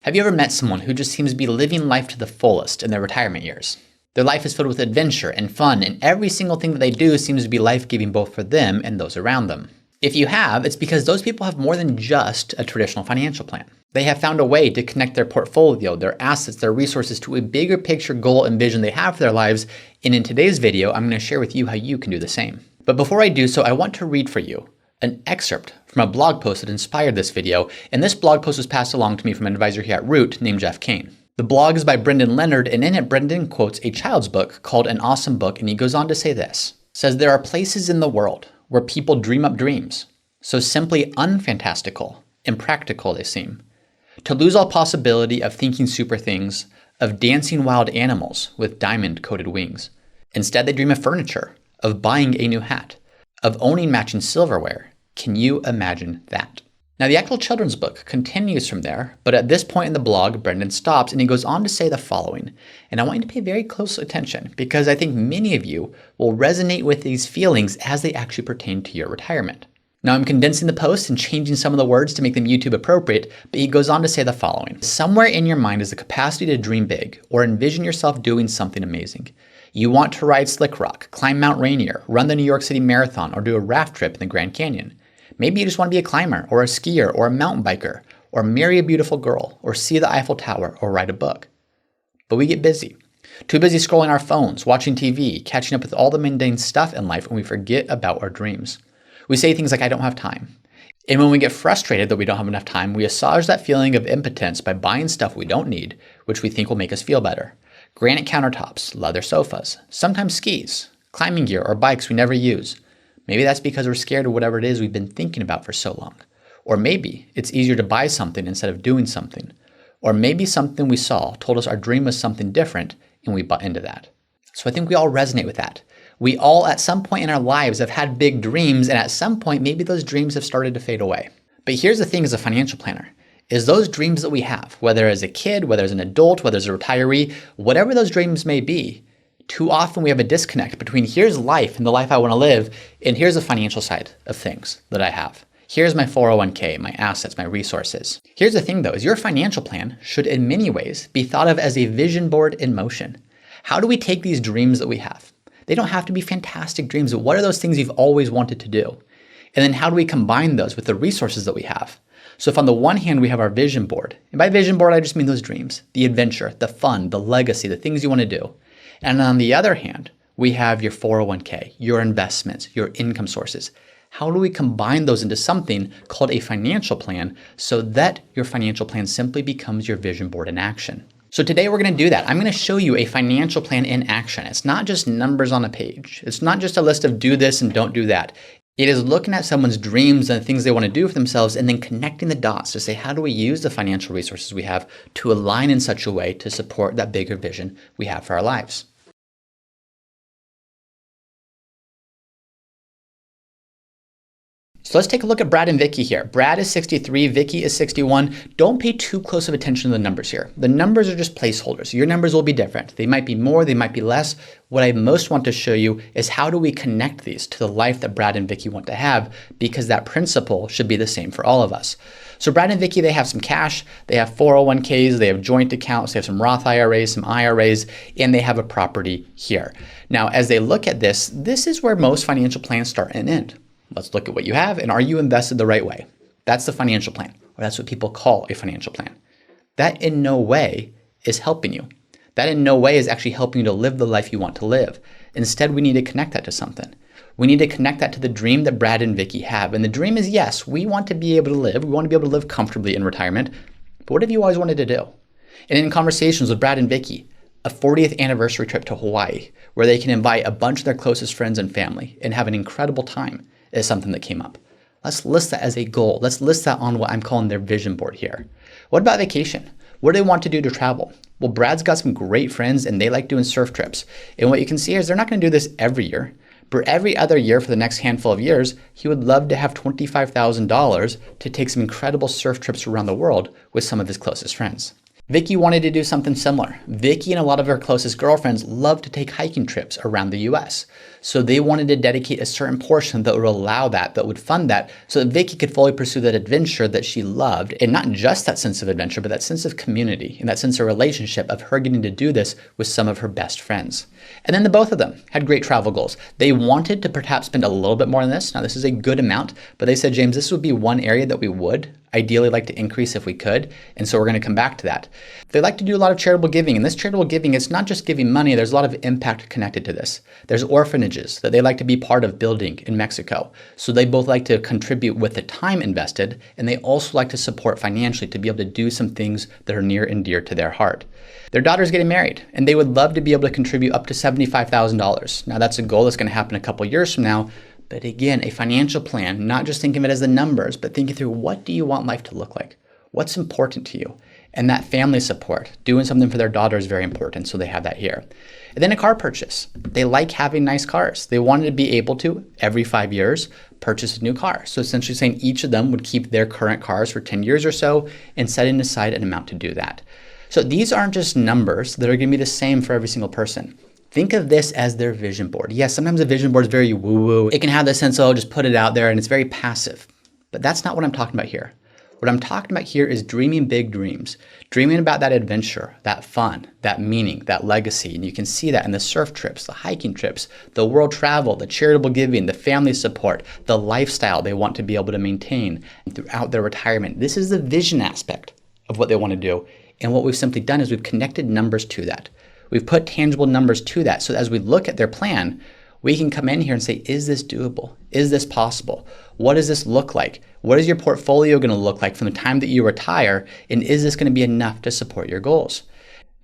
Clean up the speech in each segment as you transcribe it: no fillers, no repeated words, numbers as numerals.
Have you ever met someone who just seems to be living life to the fullest in their retirement years? Their life is filled with adventure and fun, and every single thing that they do seems to be life-giving both for them and those around them. If you have, it's because those people have more than just a traditional financial plan. They have found a way to connect their portfolio, their assets, their resources to a bigger picture goal and vision they have for their lives, and in today's video, I'm going to share with you how you can do the same. But before I do so, I want to read for you an excerpt from a blog post that inspired this video, and this blog post was passed along to me from an advisor here at Root named Jeff Kane. The blog is by Brendan Leonard, and in it, Brendan quotes a child's book called An Awesome Book, and he goes on to say this. Says, there are places in the world where people dream up dreams, so simply unfantastical, impractical they seem, to lose all possibility of thinking super things, of dancing wild animals with diamond-coated wings. Instead, they dream of furniture, of buying a new hat, of owning matching silverware. Can you imagine that? Now, the actual children's book continues from there, but at this point in the blog, Brendan stops and he goes on to say the following. And I want you to pay very close attention because I think many of you will resonate with these feelings as they actually pertain to your retirement. Now, I'm condensing the post and changing some of the words to make them YouTube appropriate, but he goes on to say the following. Somewhere in your mind is the capacity to dream big or envision yourself doing something amazing. You want to ride Slick Rock, climb Mount Rainier, run the New York City Marathon, or do a raft trip in the Grand Canyon. Maybe you just want to be a climber or a skier or a mountain biker or marry a beautiful girl or see the Eiffel Tower or write a book. But we get busy. Too busy scrolling our phones, watching TV, catching up with all the mundane stuff in life, and we forget about our dreams. We say things like, I don't have time. And when we get frustrated that we don't have enough time, we assuage that feeling of impotence by buying stuff we don't need, which we think will make us feel better. Granite countertops, leather sofas, sometimes skis, climbing gear, or bikes we never use. Maybe that's because we're scared of whatever it is we've been thinking about for so long. Or maybe it's easier to buy something instead of doing something. Or maybe something we saw told us our dream was something different and we bought into that. So I think we all resonate with that. We all at some point in our lives have had big dreams, and at some point maybe those dreams have started to fade away. But here's the thing as a financial planner, is those dreams that we have, whether as a kid, whether as an adult, whether as a retiree, whatever those dreams may be, too often we have a disconnect between here's life and the life I want to live, and here's the financial side of things that I have. Here's my 401k, my assets, my resources. Here's the thing though, is your financial plan should in many ways be thought of as a vision board in motion. How do we take these dreams that we have? They don't have to be fantastic dreams, but what are those things you've always wanted to do? And then how do we combine those with the resources that we have? So if on the one hand we have our vision board, and by vision board I just mean those dreams, the adventure, the fun, the legacy, the things you want to do. And on the other hand, we have your 401k, your investments, your income sources. How do we combine those into something called a financial plan so that your financial plan simply becomes your vision board in action? So today we're going to do that. I'm going to show you a financial plan in action. It's not just numbers on a page. It's not just a list of do this and don't do that. It is looking at someone's dreams and things they want to do for themselves and then connecting the dots to say, how do we use the financial resources we have to align in such a way to support that bigger vision we have for our lives? So let's take a look at Brad and Vicki here. Brad is 63, Vicki is 61. Don't pay too close of attention to the numbers here. The numbers are just placeholders. Your numbers will be different. They might be more, they might be less. What I most want to show you is how do we connect these to the life that Brad and Vicki want to have, because that principle should be the same for all of us. So Brad and Vicki, they have some cash, they have 401ks, they have joint accounts, they have some Roth IRAs, some IRAs, and they have a property here. Now, as they look at this, this is where most financial plans start and end. Let's look at what you have and are you invested the right way? That's the financial plan, or that's what people call a financial plan. That in no way is helping you. That in no way is actually helping you to live the life you want to live. Instead, we need to connect that to something. We need to connect that to the dream that Brad and Vicki have. And the dream is, yes, we want to be able to live. We want to be able to live comfortably in retirement. But what have you always wanted to do? And in conversations with Brad and Vicki, a 40th anniversary trip to Hawaii, where they can invite a bunch of their closest friends and family and have an incredible time, is something that came up. Let's list that as a goal. Let's list that on what I'm calling their vision board here. What about vacation? What do they want to do to travel? Well, Brad's got some great friends and they like doing surf trips. And what you can see is they're not going to do this every year, but every other year for the next handful of years, he would love to have $25,000 to take some incredible surf trips around the world with some of his closest friends. Vicki wanted to do something similar. Vicki and a lot of her closest girlfriends love to take hiking trips around the US. So they wanted to dedicate a certain portion that would allow that would fund that, so that Vicki could fully pursue that adventure that she loved. And not just that sense of adventure, but that sense of community and that sense of relationship of her getting to do this with some of her best friends. And then the both of them had great travel goals. They wanted to perhaps spend a little bit more on this. Now, this is a good amount, but they said, James, this would be one area that we would ideally like to increase if we could. And so we're going to come back to that. They like to do a lot of charitable giving. And this charitable giving is not just giving money. There's a lot of impact connected to this. There's orphanages that they like to be part of building in Mexico. So they both like to contribute with the time invested. And they also like to support financially to be able to do some things that are near and dear to their heart. Their daughter's getting married, and they would love to be able to contribute up to $75,000. Now, that's a goal that's going to happen a couple years from now. But again, a financial plan, not just thinking of it as the numbers, but thinking through, what do you want life to look like? What's important to you? And that family support, doing something for their daughter, is very important, so they have that here. And then a car purchase. They like having nice cars. They wanted to be able to, every 5 years, purchase a new car. So essentially saying each of them would keep their current cars for 10 years or so and setting aside an amount to do that. So these aren't just numbers that are going to be the same for every single person. Think of this as their vision board. Yes, sometimes a vision board is very woo-woo. It can have the sense, oh, just put it out there, and it's very passive. But that's not what I'm talking about here. What I'm talking about here is dreaming big dreams, dreaming about that adventure, that fun, that meaning, that legacy. And you can see that in the surf trips, the hiking trips, the world travel, the charitable giving, the family support, the lifestyle they want to be able to maintain throughout their retirement. This is the vision aspect of what they want to do. And what we've simply done is we've connected numbers to that. We've put tangible numbers to that. So as we look at their plan, we can come in here and say, is this doable? Is this possible? What does this look like? What is your portfolio going to look like from the time that you retire? And is this going to be enough to support your goals?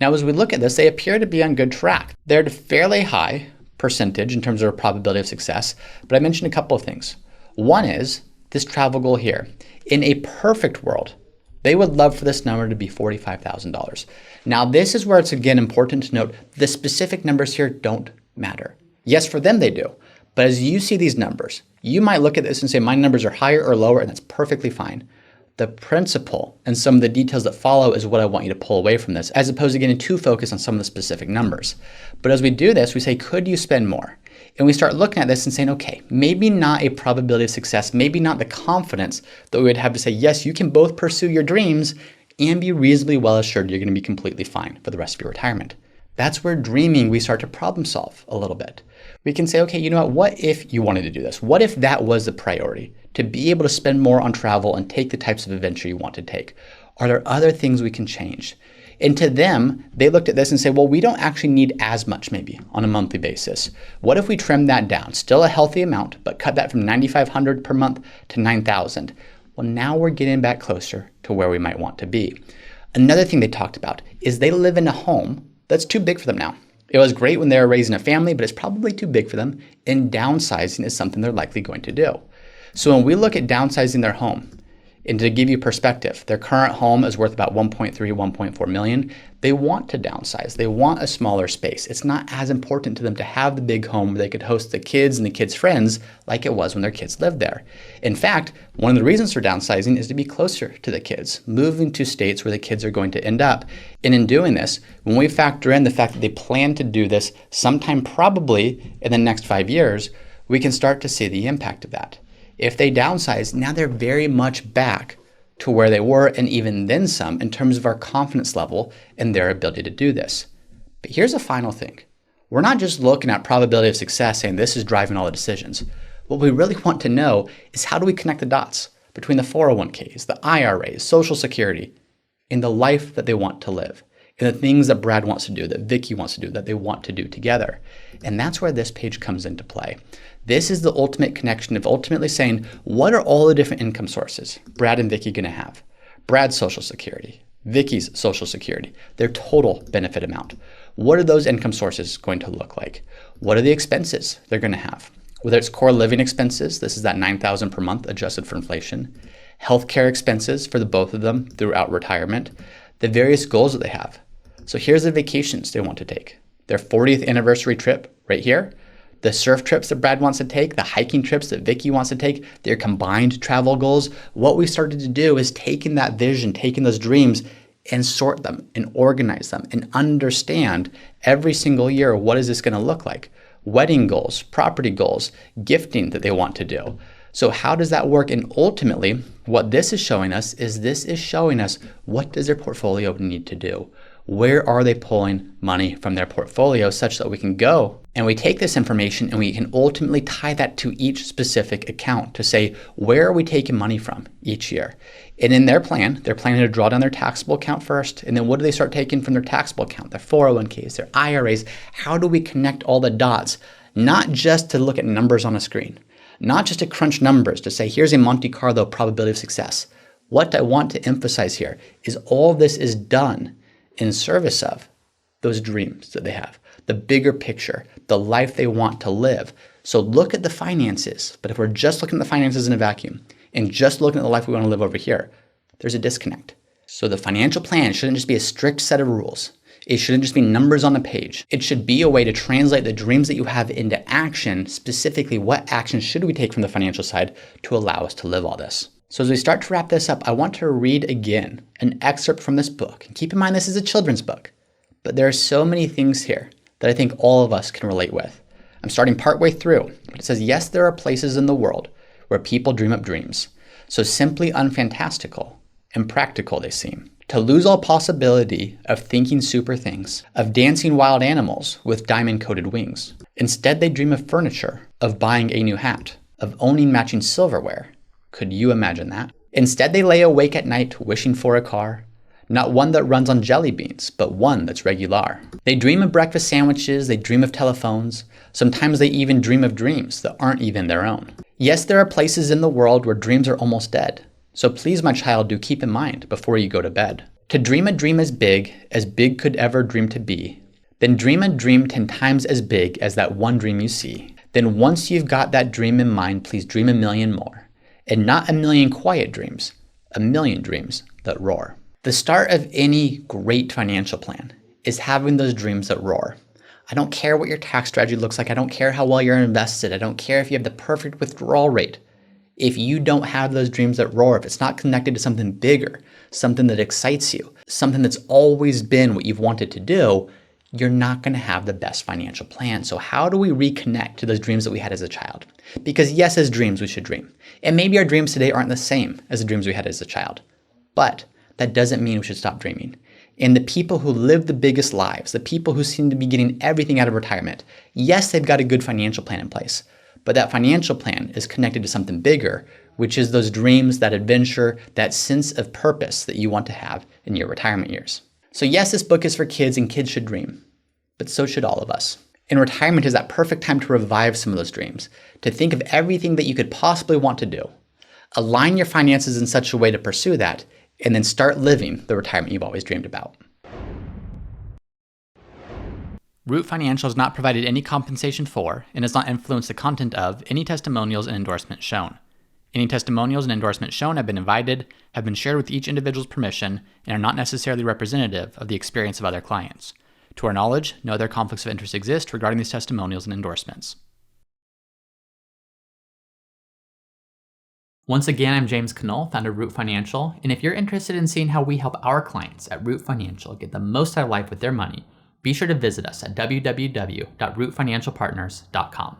Now, as we look at this, they appear to be on good track. They're at a fairly high percentage in terms of probability of success. But I mentioned a couple of things. One is this travel goal here. In a perfect world, they would love for this number to be $45,000. Now, this is where it's again important to note the specific numbers here don't matter. Yes, for them they do. But as you see these numbers, you might look at this and say, my numbers are higher or lower, and that's perfectly fine. The principle and some of the details that follow is what I want you to pull away from this, as opposed to getting too focused on some of the specific numbers. But as we do this, we say, could you spend more? And we start looking at this and saying, okay, maybe not a probability of success, maybe not the confidence that we would have to say, yes, you can both pursue your dreams and be reasonably well assured you're going to be completely fine for the rest of your retirement. That's where dreaming, we start to problem solve a little bit. We can say, okay, you know what if you wanted to do this? What if that was the priority? To be able to spend more on travel and take the types of adventure you want to take. Are there other things we can change? And to them, they looked at this and said, well, we don't actually need as much maybe on a monthly basis. What if we trim that down? Still a healthy amount, but cut that from $9,500 per month to $9,000. Well, now we're getting back closer to where we might want to be. Another thing they talked about is they live in a home that's too big for them now. It was great when they were raising a family, but it's probably too big for them. And downsizing is something they're likely going to do. So when we look at downsizing their home, and to give you perspective, their current home is worth about 1.3, 1.4 million. They want to downsize. They want a smaller space. It's not as important to them to have the big home where they could host the kids and the kids' friends like it was when their kids lived there. In fact, one of the reasons for downsizing is to be closer to the kids, moving to states where the kids are going to end up. And in doing this, when we factor in the fact that they plan to do this sometime probably in the next 5 years, we can start to see the impact of that. If they downsize, now they're very much back to where they were and even then some in terms of our confidence level and their ability to do this. But here's a final thing. We're not just looking at probability of success saying this is driving all the decisions. What we really want to know is how do we connect the dots between the 401ks, the IRAs, Social Security, and the life that they want to live, and the things that Brad wants to do, that Vicki wants to do, that they want to do together. And that's where this page comes into play. This is the ultimate connection of ultimately saying, what are all the different income sources Brad and Vicki going to have? Brad's Social Security, Vicki's Social Security, their total benefit amount. What are those income sources going to look like? What are the expenses they're going to have? Whether it's core living expenses, this is that $9,000 per month adjusted for inflation, healthcare expenses for the both of them throughout retirement, the various goals that they have. So here's the vacations they want to take. Their 40th anniversary trip right here, the surf trips that Brad wants to take, the hiking trips that Vicki wants to take, their combined travel goals. What we started to do is taking that vision, taking those dreams and sort them and organize them and understand every single year, what is this going to look like? wedding goals, property goals, gifting that they want to do. So how does that work? And ultimately, what this is showing us what does their portfolio need to do? Where are they pulling money from their portfolio such that we can go and we take this information and we can ultimately tie that to each specific account to say, where are we taking money from each year? And in their plan, they're planning to draw down their taxable account first. And then what do they start taking from their taxable account? Their 401ks, their IRAs. How do we connect all the dots? Not just to look at numbers on a screen, not just to crunch numbers to say, here's a Monte Carlo probability of success. What I want to emphasize here is all this is done in service of those dreams that they have, the bigger picture, the life they want to live. So look at the finances, but if we're just looking at the finances in a vacuum and just looking at the life we want to live over here, there's a disconnect. So the financial plan shouldn't just be a strict set of rules. It shouldn't just be numbers on a page. It should be a way to translate the dreams that you have into action. Specifically, what action should we take from the financial side to allow us to live all this? So as we start to wrap this up, I want to read again an excerpt from this book. And keep in mind, this is a children's book, but there are so many things here that I think all of us can relate with. I'm starting partway through, but it says, yes, there are places in the world where people dream up dreams, so simply unfantastical and practical they seem. To lose all possibility of thinking super things, of dancing wild animals with diamond-coated wings. Instead, they dream of furniture, of buying a new hat, of owning matching silverware. Could you imagine that? Instead, they lay awake at night wishing for a car, not one that runs on jelly beans, but one that's regular. They dream of breakfast sandwiches, they dream of telephones. Sometimes they even dream of dreams that aren't even their own. Yes, there are places in the world where dreams are almost dead. So please, my child, do keep in mind before you go to bed. To dream a dream as big could ever dream to be, then dream a dream 10 times as big as that one dream you see. Then once you've got that dream in mind, please dream a million more. And not a million quiet dreams, a million dreams that roar. The start of any great financial plan is having those dreams that roar. I don't care what your tax strategy looks like. I don't care how well you're invested. I don't care if you have the perfect withdrawal rate. If you don't have those dreams that roar, if it's not connected to something bigger, something that excites you, something that's always been what you've wanted to do, you're not going to have the best financial plan. So how do we reconnect to those dreams that we had as a child? Because yes, as dreams, we should dream. And maybe our dreams today aren't the same as the dreams we had as a child. But that doesn't mean we should stop dreaming. And the people who live the biggest lives, the people who seem to be getting everything out of retirement, yes, they've got a good financial plan in place. But that financial plan is connected to something bigger, which is those dreams, that adventure, that sense of purpose that you want to have in your retirement years. So yes, this book is for kids and kids should dream, but so should all of us. And retirement is that perfect time to revive some of those dreams, to think of everything that you could possibly want to do. Align your finances in such a way to pursue that, and then start living the retirement you've always dreamed about. Root Financial has not provided any compensation for and does not influence the content of any testimonials and endorsements shown. Any testimonials and endorsements shown have been shared with each individual's permission and are not necessarily representative of the experience of other clients. To our knowledge, no other conflicts of interest exist regarding these testimonials and endorsements. Once again, I'm James Knoll, founder of Root Financial, and if you're interested in seeing how we help our clients at Root Financial get the most out of life with their money, be sure to visit us at www.rootfinancialpartners.com.